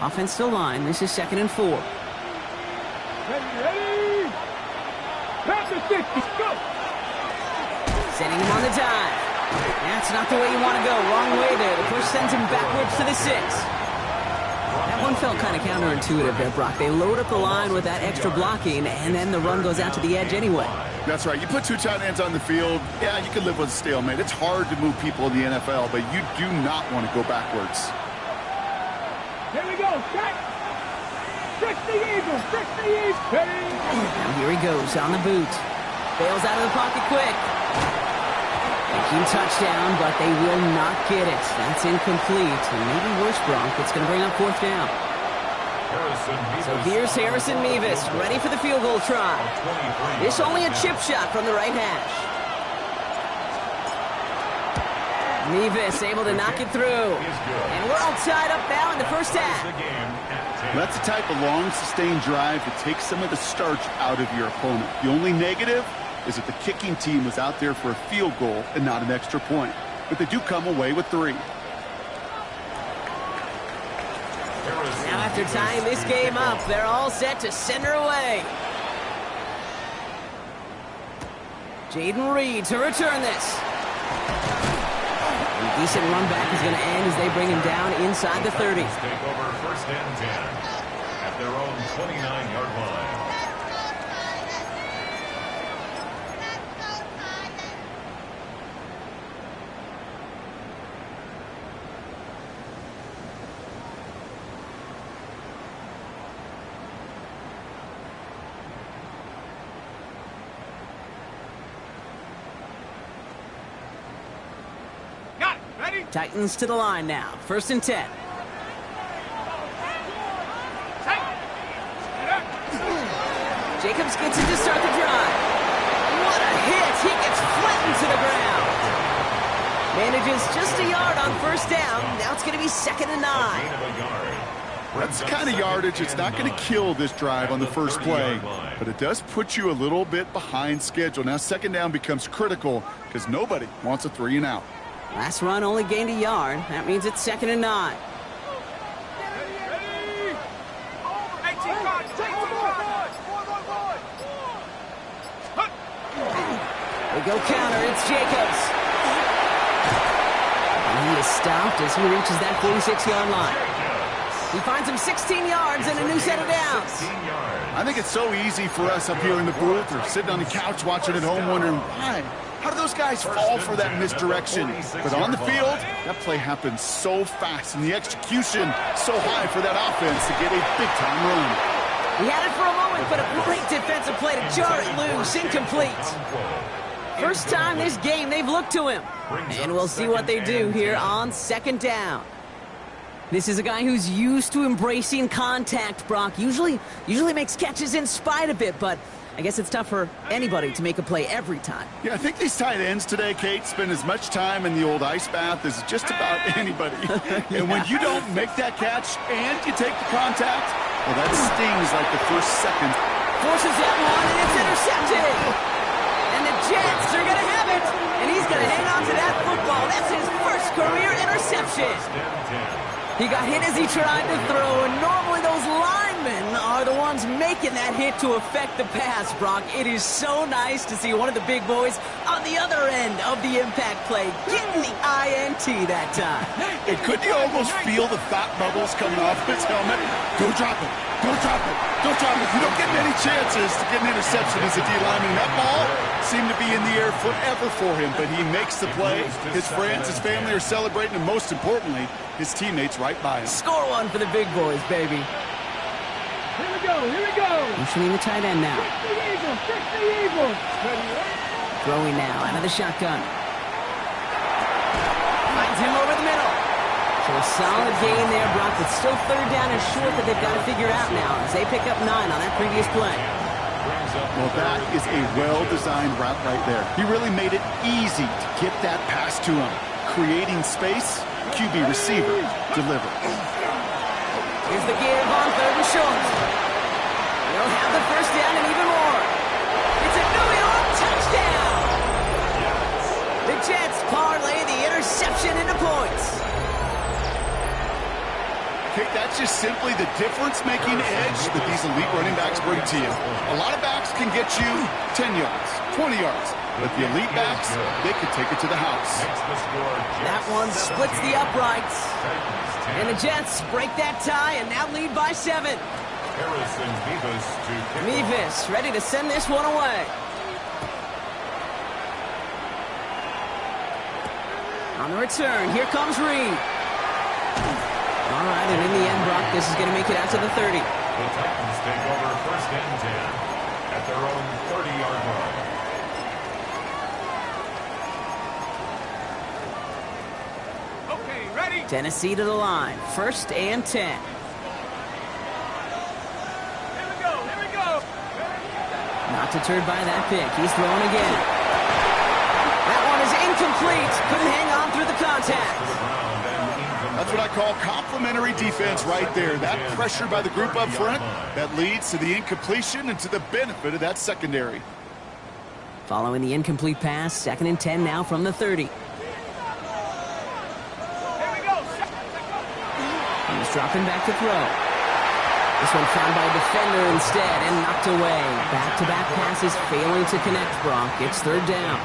Offense still line. This is 2nd and 4. Ready. Pass the 50. Go. Setting him on the dive. That's not the way you want to go. Wrong way there. The push sends him backwards to the 6. That one felt kind of counterintuitive there, Brock. They load up the line with that extra blocking, and then the run goes out to the edge anyway. That's right. You put 2 tight ends on the field, yeah, you can live with a stalemate. It's hard to move people in the NFL, but you do not want to go backwards. Here we go. Check. 60 Eagles. 60 Eagles. Now here he goes on the boot. Bails out of the pocket quick. Team touchdown, but they will not get it. That's incomplete. And maybe worse, Bronk. It's going to bring up 4th down. So here's Harrison Mevis, ready for the field goal try. This only a chip shot from the right hash. Mevis able to knock it through. And we're all tied up now in the first half. That's the type of long, sustained drive that takes some of the starch out of your opponent. The only negative is that the kicking team was out there for a field goal and not an extra point. But they do come away with 3. Now after tying this game up, they're all set to send her away. Jaden Reed to return this. A decent run back is going to end as they bring him down inside the 30. Take over 1st and 10 at their own 29-yard line. Titans to the line now. 1st and 10. Jacobs gets it to start the drive. What a hit! He gets flattened to the ground. Manages just a yard on 1st down. Now it's going to be 2nd and 9. That's the kind of yardage. It's not going to kill this drive on the first play, but it does put you a little bit behind schedule. Now 2nd down becomes critical because nobody wants a 3 and out. Last run only gained a yard. That means it's 2nd and 9. They go counter. It's Jacobs. And he is stopped as he reaches that 46-yard line. He finds him 16 yards and a new set of downs. I think it's so easy for us up here in the booth or sitting on the couch watching at home wondering why. How do those guys fall for that misdirection? But on the field, that play happens so fast, and the execution so high for that offense to get a big-time run. He had it for a moment, but a great defensive play to jar it loose. Incomplete. First time this game they've looked to him. And we'll see what they do here on 2nd down. This is a guy who's used to embracing contact, Brock. Usually makes catches in spite of it, but I guess it's tough for anybody to make a play every time. Yeah, I think these tight ends today, Kate, spend as much time in the old ice bath as just about anybody. Yeah. And when you don't make that catch and you take the contact, well, that stings like the first second. Forces that one, and it's intercepted. And the Jets are going to have it. And he's going to hang on to that football. That's his first career interception. He got hit as he tried to throw, and normally those linemen are the ones making that hit to affect the pass, Brock. It is so nice to see one of the big boys on the other end of the impact play, getting the INT that time. And couldn't you almost feel the thought bubbles coming off his helmet? Don't drop it. Don't drop it. Don't drop it. You don't get many chances to get an interception as a D lineman. That ball seemed to be in the air forever for him, but he makes the play. His friends, his family are celebrating, and most importantly, his teammates right by him. Score one for the big boys, baby. Here we go. Here we go. Motioning the tight end now. 60 Eagles. 60 Eagles. Throwing now out of the shotgun. Finds him over the middle. So a solid gain there, Brock, but still 3rd down and short that they've got to figure out now as they pick up 9 on that previous play. Well, that is a well-designed route right there. He really made it easy to get that pass to him. Creating space, QB receiver, deliver. Here's the give on 3rd and short. They'll have the 1st down and even more. It's a New York touchdown! The Jets parlay the interception into points. That just simply the difference-making edge that these elite running backs bring to you. A lot of backs can get you 10 yards, 20 yards. But the elite backs, they could take it to the house. That one splits the uprights. And the Jets break that tie and now lead by 7. Mevis ready to send this one away. On the return, here comes Reed. All right, and in the end, Brock, this is going to make it out to the 30. The Titans take over first and 10 at their own 30-yard line. Tennessee to the line. First and 10. Here we go. Not deterred by that pick. He's throwing again. That one is incomplete. Couldn't hang on through the contact. That's what I call complimentary defense right there. That pressure by the group up front, that leads to the incompletion and to the benefit of that secondary. Following the incomplete pass, second and 10 now from the 30. He's dropping back to throw. This one found by a defender instead and knocked away. Back-to-back passes failing to connect, Brock. It's third down.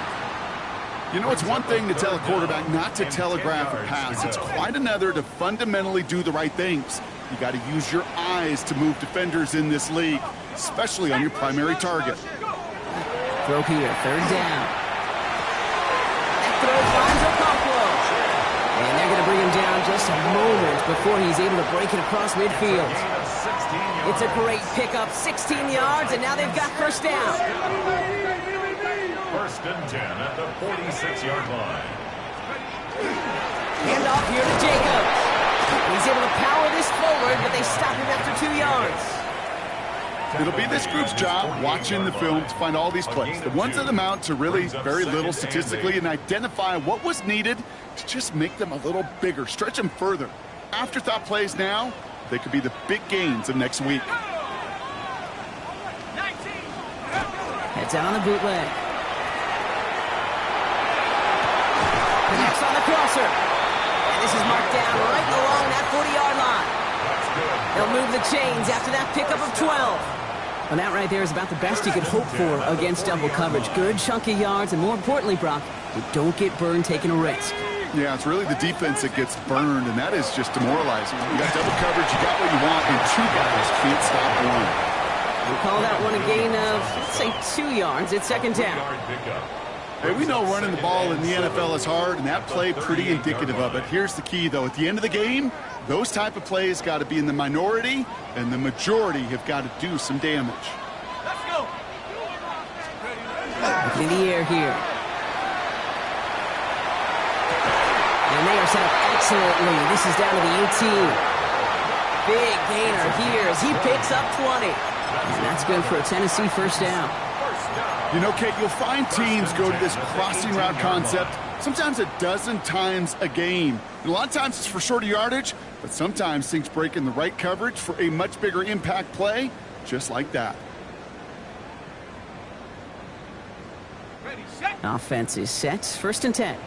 You know, it's one thing to tell a quarterback not to telegraph a pass. It's quite another to fundamentally do the right things. You got to use your eyes to move defenders in this league, especially on your primary target. Throw here, third down. That throw finds Okonkwo. And they're going to bring him down just a moment before he's able to break it across midfield. It's a great pickup, 16 yards, and now they've got first down. First and 10 at the 46-yard line. Hand off here to Jacobs. He's able to power this forward, but they stop him after 2 yards. It'll be this group's job watching the film to find all these plays. The ones that amount to really very little statistically and identify what was needed to just make them a little bigger, stretch them further. Afterthought plays now, they could be the big gains of next week. Heads out on the bootleg. Connects on the crosser. And this is marked down right along that 40-yard line. They'll move the chains after that pickup of 12. And that right there is about the best you could hope for against double coverage. Good chunky yards, and more importantly, Brock, you don't get burned taking a risk. Yeah, it's really the defense that gets burned, and that is just demoralizing. You got double coverage, you got what you want, and two guys can't stop one. We'll call that one a gain of, let's say, 2 yards. It's second down. Hey, we know running the ball in the NFL is hard, and that play pretty indicative of it. Here's the key, though. At the end of the game, those type of plays got to be in the minority, and the majority have got to do some damage. Let's go. In the air here. And they are set up excellently. This is down to the 18. Big gainer here as he picks up 20. And that's good for a Tennessee first down. You know, Kate, you'll find teams go to this crossing route concept sometimes a dozen times a game. And a lot of times it's for shorter yardage, but sometimes things break in the right coverage for a much bigger impact play, just like that. Ready, set. Offense is set. First and 10.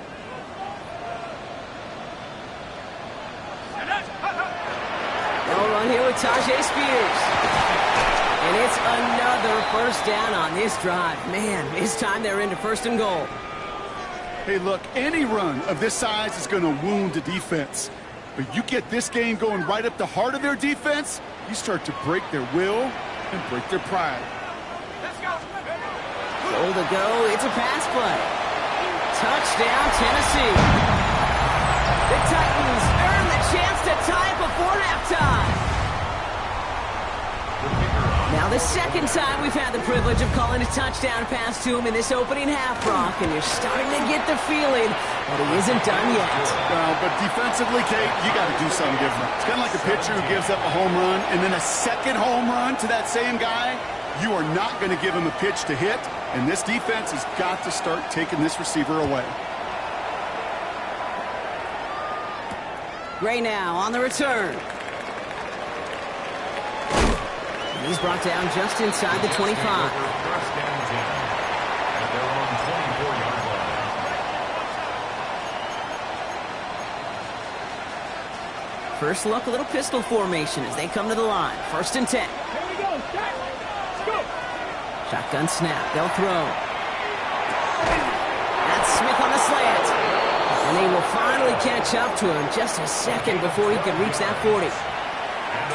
They'll run here with Tajay Spears. And it's another first down on this drive. Man, this time they're into first and goal. Hey, look, any run of this size is going to wound the defense. But you get this game going right up the heart of their defense, you start to break their will and break their pride. Let's go. Goal to go. It's a pass play. Touchdown, Tennessee. The Titans earn the chance to tie it before halftime. Now the second time we've had the privilege of calling a touchdown pass to him in this opening half, Brock, and you're starting to get the feeling that he isn't done yet. Well, but defensively, Kate, you got to do something different. It's kind of like a pitcher who gives up a home run and then a second home run to that same guy. You are not going to give him a pitch to hit, and this defense has got to start taking this receiver away. Gray now on the return. He's brought down just inside the 25. First and 10 at their own 24-yard line. 4 First look, a little pistol formation as they come to the line. 1st and 10. Here we go. Set. Let's go. Shotgun snap. They'll throw. That's Smith on the slant. And they will finally catch up to him just a second before he can reach that 40.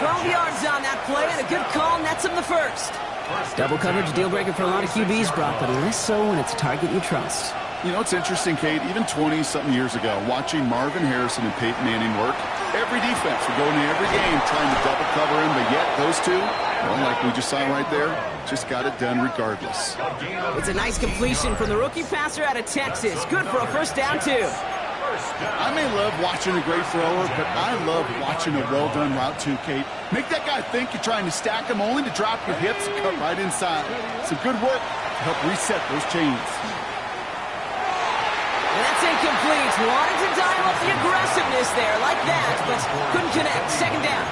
12 yards on that play, and a good call nets him the first. Double coverage, a deal breaker for a lot of QBs, Brock, but less so when it's a target you trust. You know, it's interesting, Kate, even 20-something years ago, watching Marvin Harrison and Peyton Manning work, every defense would go into every game trying to double cover him, but yet those two, well, like we just saw right there, just got it done regardless. It's a nice completion from the rookie passer out of Texas. Good for a 1st down, too. I may love watching a great thrower, but I love watching a well-done route too, Kate. Make that guy think you're trying to stack him only to drop your hips and cut right inside. Some good work to help reset those chains. And that's incomplete. Wanted to dial up the aggressiveness there like that, but couldn't connect. 2nd down.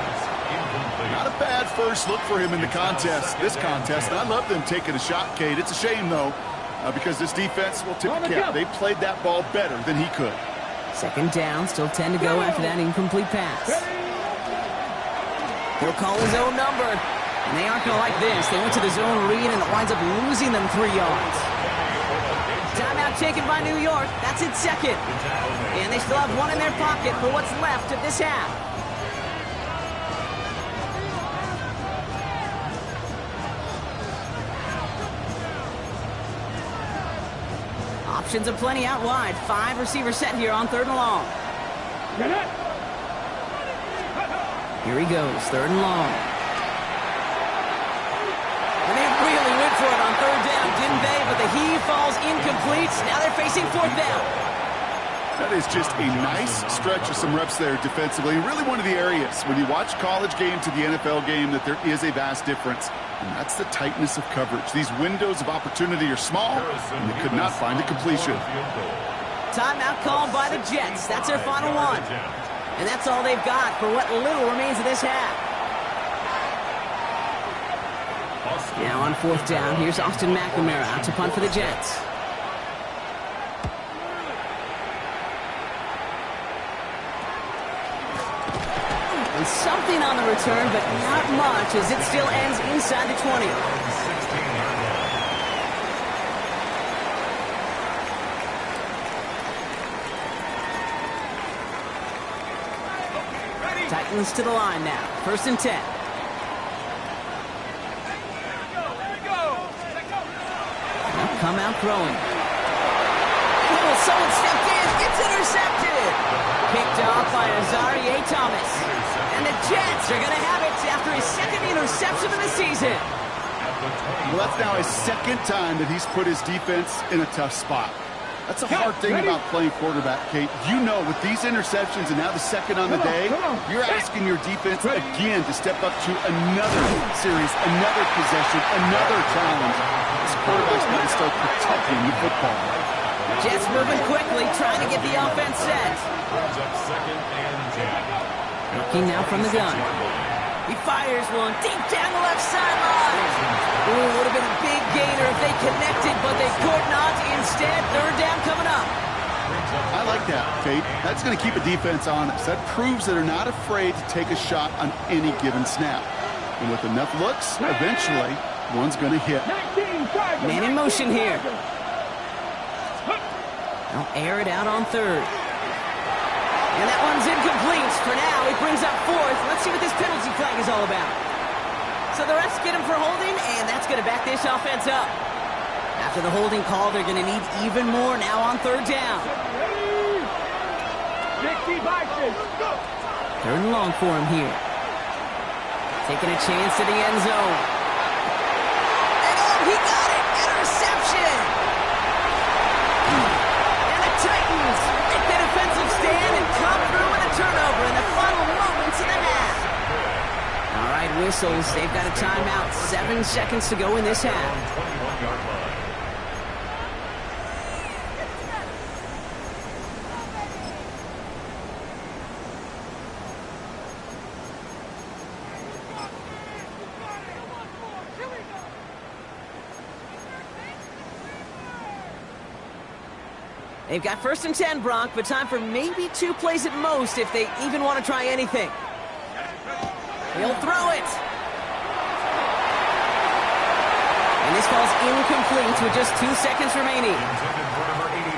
Not a bad first look for him in the contest, this contest. And I love them taking a shot, Kate. It's a shame, though, because this defense will tip the cap. They played that ball better than he could. 2nd down, still 10 to go after that incomplete pass. He'll call his own number, and they aren't going to like this. They went to the zone read, and it winds up losing them 3 yards. Timeout taken by New York. That's its 2nd. And they still have 1 in their pocket for what's left of this half. Options aplenty out wide. 5 receiver set here on 3rd and long. Here he goes, 3rd and long. And they really went for it on 3rd down, didn't they? But the heave falls incomplete. Now they're facing 4th down. That is just a nice stretch of some reps there defensively. Really one of the areas when you watch college game to the NFL game that there is a vast difference. And that's the tightness of coverage. These windows of opportunity are small, and they could not find a completion. Timeout called by the Jets. That's their final one. And that's all they've got for what little remains of this half. Now on 4th down, here's Austin McNamara out to punt for the Jets. And something on the return, but not much as it still ends inside the 20. Titans to the line now. 1st and 10. They'll come out throwing. Oh, someone stepped in. It's intercepted. Picked off by Azarie Thomas. And the Jets are going to have it after his 2nd interception of the season. Well, that's now his 2nd time that he's put his defense in a tough spot. That's a hard thing about playing quarterback, Kate. You know, with these interceptions and now the 2nd on the day, you're asking your defense again to step up to another series, another possession, another challenge. This quarterback's got to start protecting the football. Jets moving quickly, trying to get the offense set. Looking now from the gun. He fires one deep down the left sideline. Ooh, would have been a big gainer if they connected, but they could not. Instead, 3rd down coming up. I like that, Kate. That's going to keep a defense honest. That proves that they're not afraid to take a shot on any given snap. And with enough looks, eventually, one's going to hit. Man in motion here. They'll air it out on 3rd. And that one's incomplete for now. It brings up 4th. Let's see what this penalty flag is all about. So the refs get him for holding, and that's going to back this offense up. After the holding call, they're going to need even more now on 3rd down. 3rd and long for him here. Taking a chance to the end zone. And oh, he got it! Interception! And the Titans make the defensive stand and come through with a turnover in the final moments of the half. All right, whistles. They've got a timeout. 7 seconds to go in this half. They've got 1st and 10, Brock, but time for maybe 2 plays at most if they even want to try anything. He'll throw it. And this ball's incomplete with just 2 seconds remaining.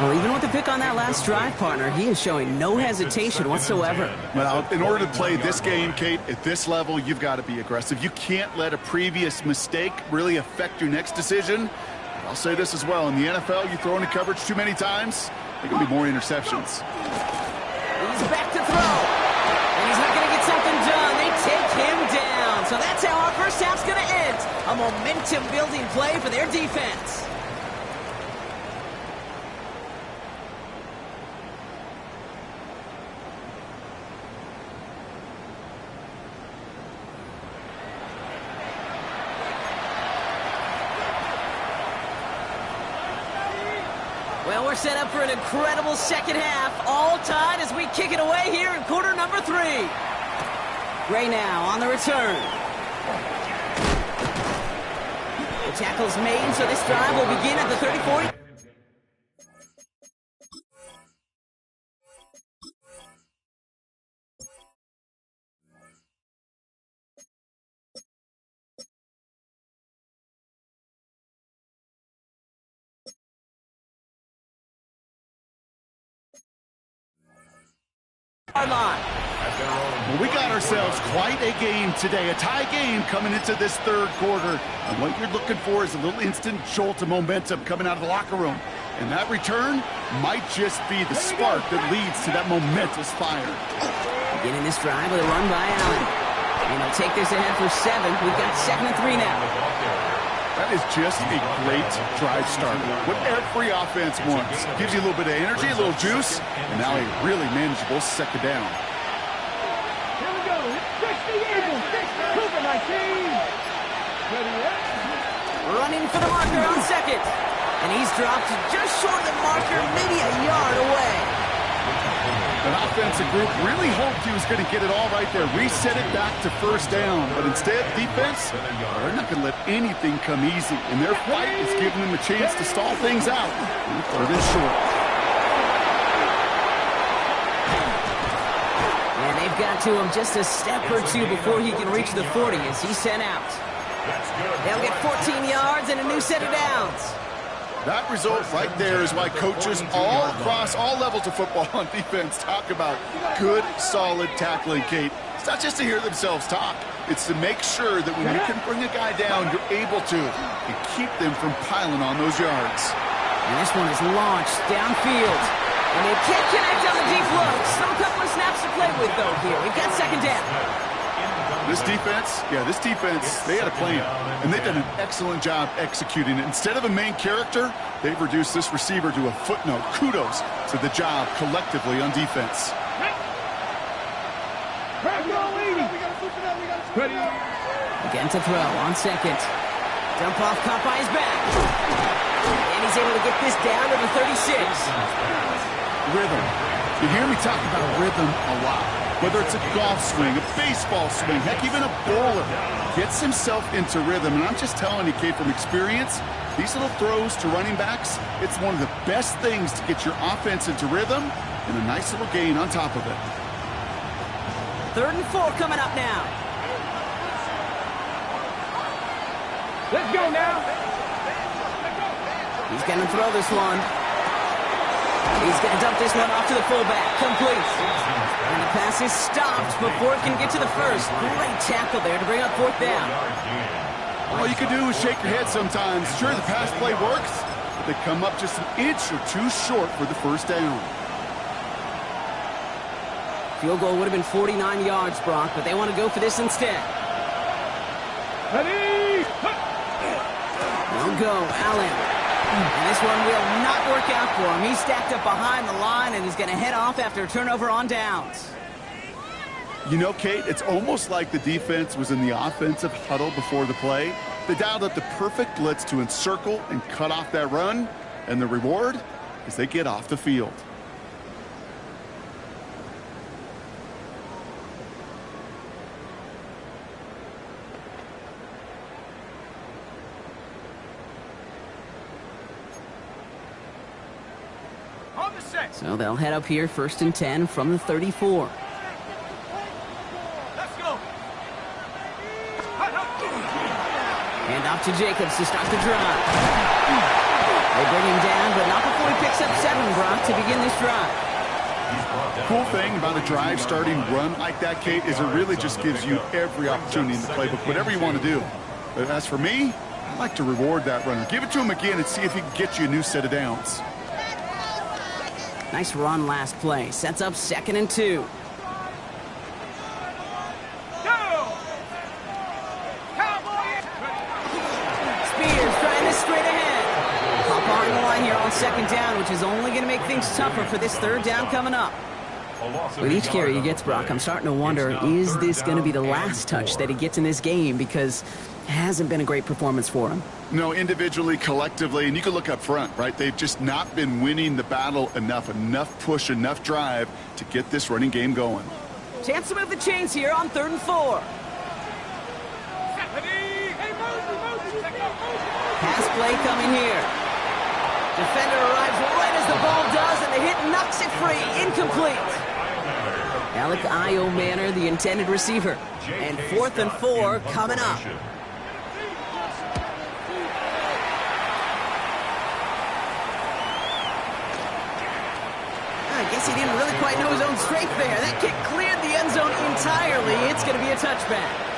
Well, even with the pick on that last drive, partner, he is showing no hesitation whatsoever. Well, in order to play this game, Kate, at this level, you've got to be aggressive. You can't let a previous mistake really affect your next decision. I'll say this as well. In the NFL, you throw into coverage too many times, there can be more interceptions. He's back to throw. And he's not going to get something done. They take him down. So that's how our first half's going to end. A momentum-building play for their defense. Well, we're set up for an incredible second half. All tied as we kick it away here in quarter number 3. Gray now on the return. The tackle's made, so this drive will begin at the 34. Well, we got ourselves quite a game today, a tie game coming into this 3rd quarter. And what you're looking for is a little instant jolt of momentum coming out of the locker room. And that return might just be the spark that leads to that momentous fire. Beginning this drive with a run by Allen. And he'll take this ahead for 7. We've got 2nd and 3 now. That is just a great drive starter. What every offense wants. Gives you a little bit of energy, a little juice, and now a really manageable 2nd down. Here we go. Fix the Eagles. Cougar 19. Running for the marker on 2nd. And he's dropped just short of the marker, maybe a yard away. An offensive group really hoped he was going to get it all right there, reset it back to 1st down. But instead, defense, they're not going to let anything come easy. And their fight is giving them a chance to stall things out. 3rd and short. And they've got to him just a step or 2 before he can reach the 40 as he's sent out. They'll get 14 yards and a new set of downs. That result right there is why coaches all across all levels of football on defense talk about good, solid tackling, Kate. It's not just to hear themselves talk. It's to make sure that when you can bring a guy down, you're able to and keep them from piling on those yards. And this one is launched downfield. And they can't connect on the deep look. Still a couple of snaps to play with, though, here. We've got 2nd down. This defense, they had a plan, and they've done an excellent job executing it. Instead of a main character, they've reduced this receiver to a footnote. Kudos to the job collectively on defense. Again to throw on 2nd. Dump off caught by his back. And he's able to get this down to the 36. Rhythm. You hear me talk about rhythm a lot. Whether it's a golf swing, a baseball swing, heck, even a bowler gets himself into rhythm. And I'm just telling you, Kate, from experience, these little throws to running backs, it's one of the best things to get your offense into rhythm and a nice little gain on top of it. 3rd and 4 coming up now. Let's go now. He's going to throw this one. He's going to dump this one off to the fullback. Complete. And the pass is stopped before it can get to the 1st. Great tackle there to bring up 4th down. All you can do is shake your head sometimes. Sure, the pass play works, but they come up just an inch or 2 short for the 1st down. Field goal would have been 49 yards, Brock, but they want to go for this instead. Ready? They'll go, Allen. And this one will not work out for him. He's stacked up behind the line and is going to head off after a turnover on downs. You know, Kate, it's almost like the defense was in the offensive huddle before the play. They dialed up the perfect blitz to encircle and cut off that run. And the reward is they get off the field. On So they'll head up here, 1st and 10 from the 34. Let's go. And off to Jacobs to start the drive. They bring him down, but not before he picks up 7, Brock, to begin this drive. Cool thing about a drive starting run like that, Kate, is it really just gives you every opportunity in the playbook, whatever you want to do. But as for me, I like to reward that runner. Give it to him again and see if he can get you a new set of downs. Nice run last play. Sets up 2nd and 2. Spears trying this straight ahead. Hop on the line here on 2nd down, which is only going to make things tougher for this 3rd down coming up. With each carry he gets, Brock, I'm starting to wonder, is this going to be the last touch that he gets in this game? Because it hasn't been a great performance for him. No, individually, collectively, and you can look up front, right? They've just not been winning the battle enough push, enough drive to get this running game going. Chance to move the chains here on 3rd and 4. Pass play coming here. Defender arrives right as the ball does, and the hit knocks it free. Incomplete. Alec Io Manor, the intended receiver. And 4th and 4 coming up. I guess he didn't really quite know his own strength there. That kick cleared the end zone entirely. It's going to be a touchback.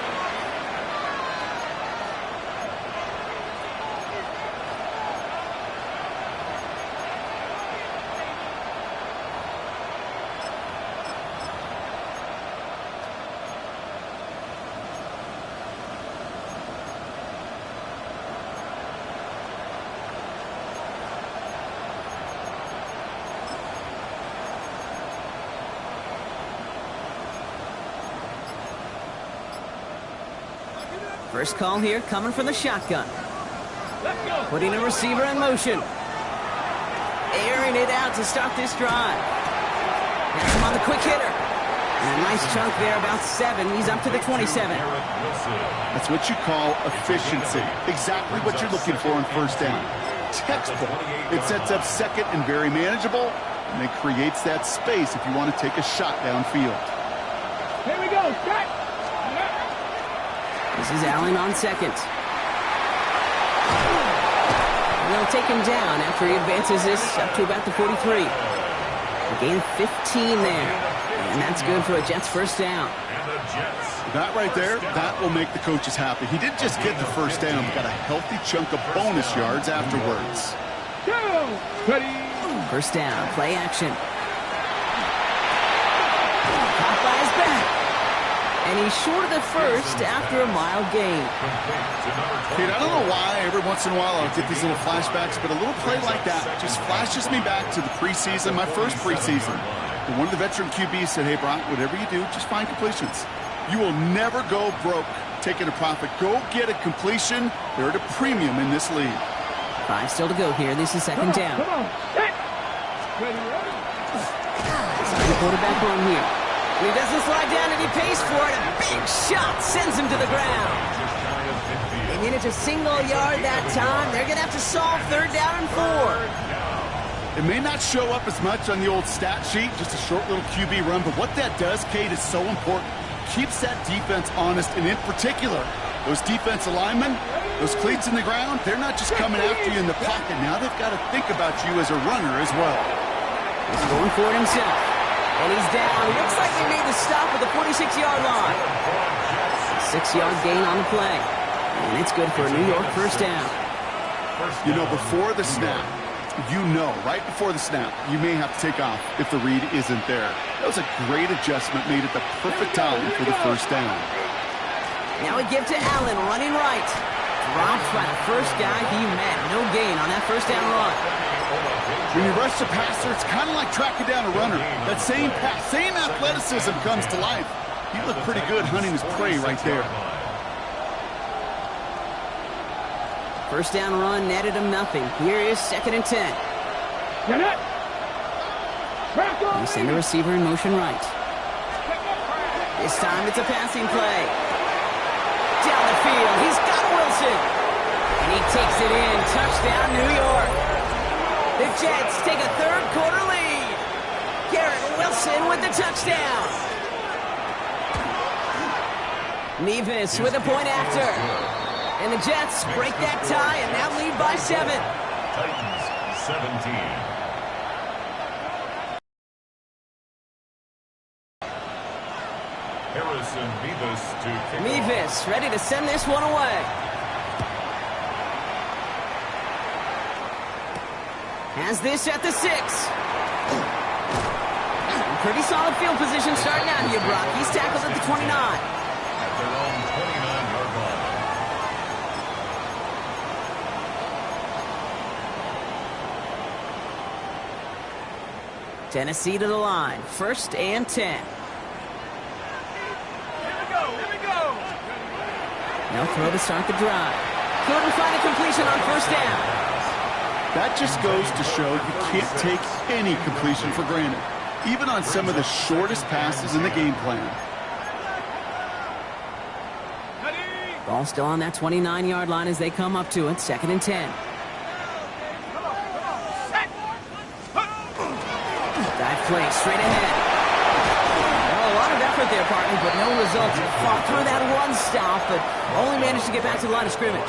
First call here coming from the shotgun. Putting a receiver in motion. Airing it out to start this drive. Has him on the quick hitter. And a nice chunk there, about 7. He's up to the 27. That's what you call efficiency. Exactly what you're looking for on 1st down. Textbook. It sets up 2nd and very manageable, and it creates that space if you want to take a shot downfield. Here we go. Cut. This is Allen on 2nd. They'll take him down after he advances this up to about the 43. A gain of 15 there. And that's good for a Jets 1st down. That right there, that will make the coaches happy. He didn't just get the 1st down, but got a healthy chunk of bonus yards afterwards. Go. Ready. 1st down, play action. Caught by his back. And he's short of the 1st after a mild gain. Kate, I don't know why every once in a while I'll get these little flashbacks, but a little play like that just flashes me back to the preseason, my first preseason. And one of the veteran QBs said, hey, Brock, whatever you do, just find completions. You will never go broke taking a profit. Go get a completion. They're at a premium in this league. 5 still to go here. This is 2nd down. Come on. Ready. The quarterback on here. And he doesn't slide down, and he pays for it. A big shot sends him to the ground. They needed a single yard that time. They're going to have to solve 3rd down and 4. It may not show up as much on the old stat sheet, just a short little QB run, but what that does, Kate, is so important. Keeps that defense honest, and in particular, those defensive linemen, those cleats in the ground, they're not just coming after you in the pocket. Now they've got to think about you as a runner as well. He's going for it himself. And he's down. Looks like they made the stop at the 46-yard line. 6-yard gain on the play. And it's good for a New York 1st down. You know, before the snap, right before the snap, you may have to take off if the read isn't there. That was a great adjustment made at the perfect time for the 1st down. Now we give to Allen, running right. Dropped by the first guy he met. No gain on that 1st down run. When you rush the passer, it's kind of like tracking down a runner. That same pass, same athleticism comes to life. He looked pretty good hunting his prey right there. 1st down run netted him nothing. Here is 2nd and 10. Get it. They send the receiver in motion right. This time it's a passing play. Down the field, he's got Wilson. And he takes it in. Touchdown, New York. The Jets take a third-quarter lead. Garrett Wilson with the touchdown. Nevis with a point after. And the Jets break that tie and now lead by 7. Titans 17. Harrison Nevis to kick off. Nevis ready to send this one away. Has this at the 6. Pretty solid field position starting out here, Brock. He's tackled at the 29. At their own 29-yard line. Tennessee to the line. 1st and 10. Here we go. No throw to start the drive. Couldn't find a completion on 1st down. That just goes to show you can't take any completion for granted, even on some of the shortest passes in the game plan. Ball still on that 29-yard line as they come up to it. 2nd and 10. Dive play straight ahead. Well, a lot of effort there, partner, but no results. Fought through that one stop, but only managed to get back to the line of scrimmage.